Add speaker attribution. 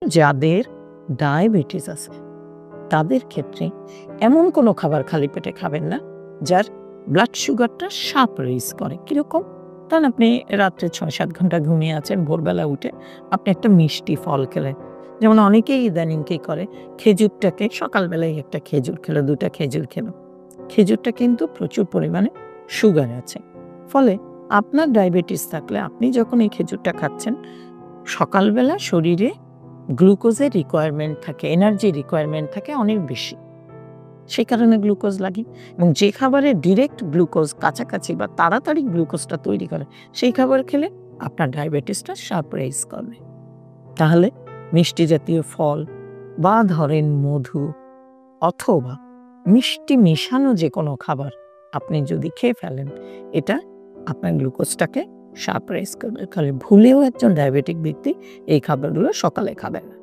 Speaker 1: যাদের ডায়াবেটিস আছে তাদের ক্ষেত্রে এমন কোনো খাবার খালি পেটে খাবেন না যার ব্লাড সুগারটা শার্প রেইজ করে। কিরকম? কারণ আপনি রাত্রে ৬-৭ ঘন্টা ঘুমিয়ে আছেন, ভোরবেলা উঠে আপনি একটা মিষ্টি ফল খেলেন। যেমন অনেকেই ইদানিং কি করে, খেজুরটাকে সকালবেলায় একটা খেজুর খেলো, ২ টা খেজুর খেলো। খেজুরটা কিন্তু প্রচুর পরিমাণে সুগার আছে। ফলে আপনার ডায়াবেটিস থাকলে আপনি যখন এই খেজুরটা খাচ্ছেন, সকালবেলা শরীরে গ্লুকোজের রিকোয়ারমেন্ট থাকে, এনার্জি রিকোয়ারমেন্ট থাকে অনেক বেশি। সেই কারণে গ্লুকোজ লাগে এবং যে খাবারে ডিরেক্ট গ্লুকোজ কাছাকাছি বা তাড়াতাড়ি গ্লুকোজটা তৈরি করে, সেই খাবার খেলে আপনার ডায়াবেটিসটা শার্প রেইজ করবে। তাহলে মিষ্টি জাতীয় ফল বা ধরেন মধু অথবা মিষ্টি মেশানো যে কোনো খাবার আপনি যদি খেয়ে ফেলেন, এটা আপনার গ্লুকোজটাকে শার্প রেইজ করবে। তাহলে ভুলেও একজন ডায়াবেটিক ব্যক্তি এই খাবারগুলো সকালে খাবেন না।